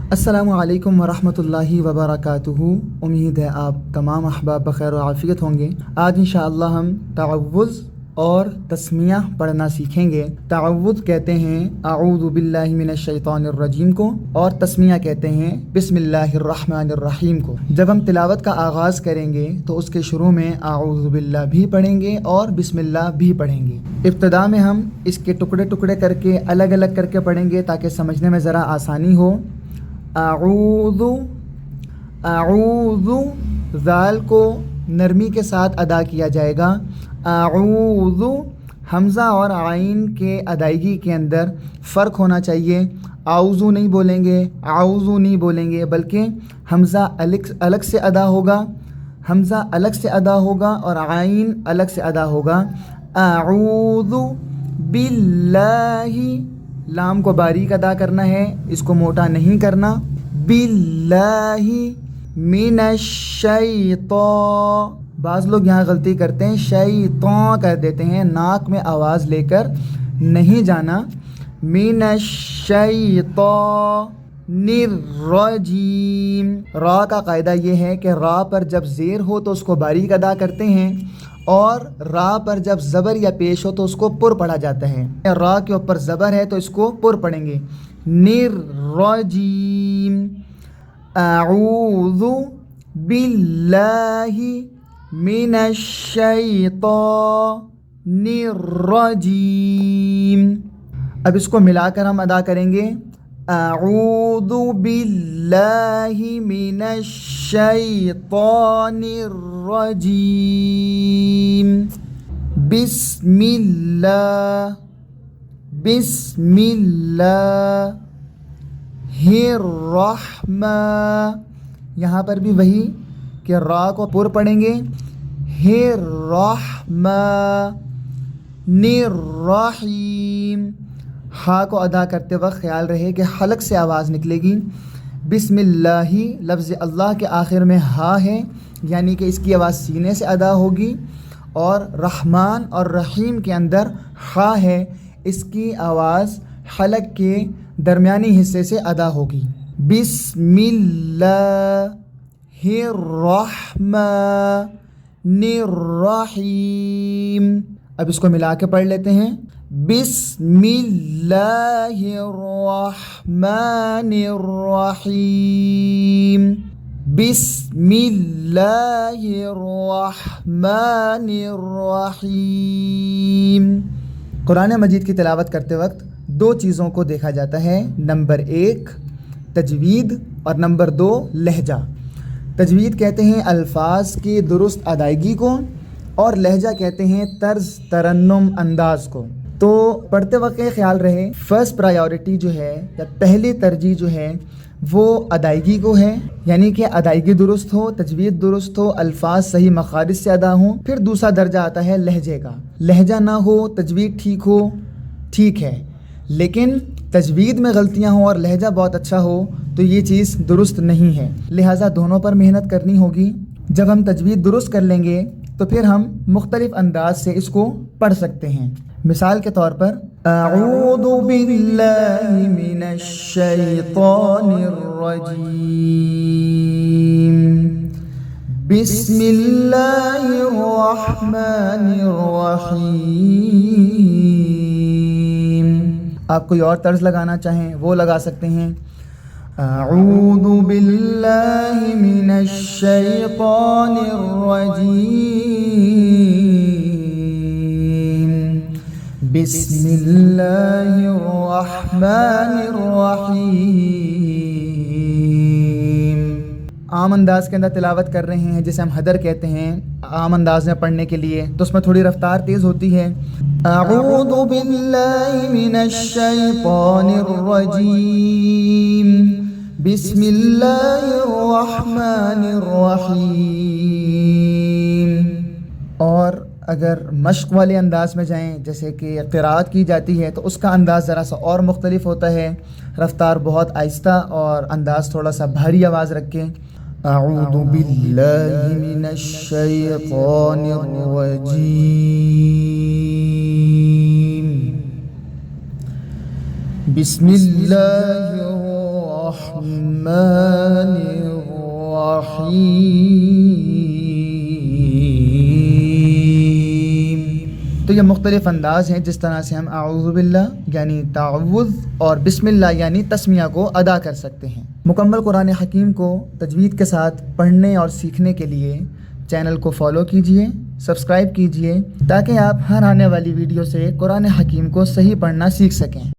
अस्सलामु अलैकुम वरहमतुल्लाहि वबरकातुहू। उम्मीद है आप तमाम अहबाब बखैर व आफ़ियत होंगे। आज इंशाअल्लाह हम तअव्वुज़ और तस्मिया पढ़ना सीखेंगे। तअव्वुज़ कहते हैं अऊज़ु बिल्लाहि मिनश शैतानिर रजीम को, और तस्मिया कहते हैं बिस्मिल्लाहिर रहमानिर रहीम को। जब हम तिलावत का आगाज़ करेंगे तो उसके शुरू में अऊज़ु बिल्लाह भी पढ़ेंगे और बिस्मिल्लाह भी पढ़ेंगे। इब्तिदा में हम इसके टुकड़े टुकड़े करके अलग अलग करके पढ़ेंगे ताकि समझने में ज़रा आसानी हो। अऊज़ु, अऊज़ु, ज़ाल को नरमी के साथ अदा किया जाएगा। अऊज़ु, हमज़ा और आइन के अदायगी के अंदर फ़र्क होना चाहिए। आऊज़ु नहीं बोलेंगे, आऊज़ु नहीं बोलेंगे, बल्कि हमज़ा अलग से अदा होगा, हमज़ा अलग से अदा होगा और आइन अलग से अदा होगा। अऊज़ु बिल्लाहि, लाम को बारीक अदा करना है, इसको मोटा नहीं करना। बिल्लाहि मिनश शैतो, बाज़ लोग यहाँ गलती करते हैं, शैतो कर देते हैं, नाक में आवाज़ लेकर नहीं जाना। मिनश शैतो निर्रजीम, रा का कायदा ये है कि रा पर जब ज़ेर हो तो उसको बारीक अदा करते हैं, और रा पर जब ज़बर या पेश हो तो उसको पुर पढ़ा जाता है। रा के ऊपर ज़बर है तो इसको पुर पढ़ेंगे। निर्रजीम, अऊज़ु बिल्लाहि मिनश शैतानिर्रजीम। अब इसको मिलाकर हम अदा करेंगे। अऊज़ु बिल्लाहि मिनश शैतानिर्रजीम। बिस्मिल्लाह, बिस्मिल्लाहिर्रहमा, यहाँ पर भी वही कि रा को पुर पढ़ेंगे। हिर्रहमा निर्रहीम, हा को अदा करते वक्त ख्याल रहे कि हलक से आवाज़ निकलेगी। बिस्मिल्लाही, लफ्ज़ अल्लाह के आखिर में हा है, यानी कि इसकी आवाज़ सीने से अदा होगी, और रहमान और रहीम के अंदर हा है, इसकी आवाज़ हलक के दरमियानी हिस्से से अदा होगी। बिस्मिल्लाहिर्रहमानिर्रहीम। अब इसको मिला के पढ़ लेते हैं। बिस्मिल्लाहिर्रहमानिर्रहीम, बिस्मिल्लाहिर्रहमानिर्रहीम। कुरान मजीद की तिलावत करते वक्त दो चीज़ों को देखा जाता है। नंबर 1 तजवीद और नंबर 2 लहजा। तजवीद कहते हैं अल्फाज की दुरुस्त अदायगी को, और लहजा कहते हैं तर्ज तरन्नुम अंदाज को। तो पढ़ते वक्त ख्याल रहे, फ़र्स्ट प्रायोरिटी जो है या पहली तरजीह जो है वो अदायगी को है, यानी कि अदायगी दुरुस्त हो, तजवीद दुरुस्त हो, अल्फाज सही मखारिज से अदा हों। फिर दूसरा दर्जा आता है लहजे का। लहजा ना हो, तजवीद ठीक हो, ठीक है, लेकिन तजवीद में गलतियां हों और लहजा बहुत अच्छा हो तो ये चीज़ दुरुस्त नहीं है। लिहाजा दोनों पर मेहनत करनी होगी। जब हम तजवीद दुरुस्त कर लेंगे तो फिर हम मुख्तलिफ अंदाज से इसको पढ़ सकते हैं। मिसाल के तौर पर अऊज़ु बिल्लाहि मिनश शैतानिर रजीम, बिस्मिल्लाहिर रहमानिर रहीम। आप कोई और तर्ज लगाना चाहें वो लगा सकते हैं। अऊज़ु बिल्लाहि मिनश शैतानिर रजीम, बिस्मिल्लाहिर रहमानिर रहीम। आम अंदाज के अंदर तिलावत कर रहे हैं, जिसे हम हदर कहते हैं, आम अंदाज में पढ़ने के लिए, तो उसमें थोड़ी रफ्तार तेज़ होती है। अऊज़ु बिल्लाहि मिनश शैतानिर रजीम, बिस्मिल्लाहिर रहमानिर रहीम। और अगर मश्क वाले अंदाज में जाएं, जैसे कि क़िराअत की जाती है, तो उसका अंदाज़ ज़रा सा और मुख्तलिफ होता है। रफ्तार बहुत आहिस्ता और अंदाज़ थोड़ा सा भारी आवाज़ रखें। अऊज़ु बिल्लाहि मिनश शैतानिर रजीम, बिस्मिल्लाहिर تو یہ مختلف انداز ہیں جس طرح سے ہم اعوذ باللہ یعنی تعوذ اور بسم اللہ یعنی تسمیہ کو ادا کر سکتے ہیں۔ مکمل قرآن حکیم کو تجوید کے ساتھ پڑھنے اور سیکھنے کے لیے چینل کو فالو کیجئے، سبسکرائب کیجئے تاکہ آپ ہر آنے والی ویڈیو سے قرآن حکیم کو صحیح پڑھنا سیکھ سکیں۔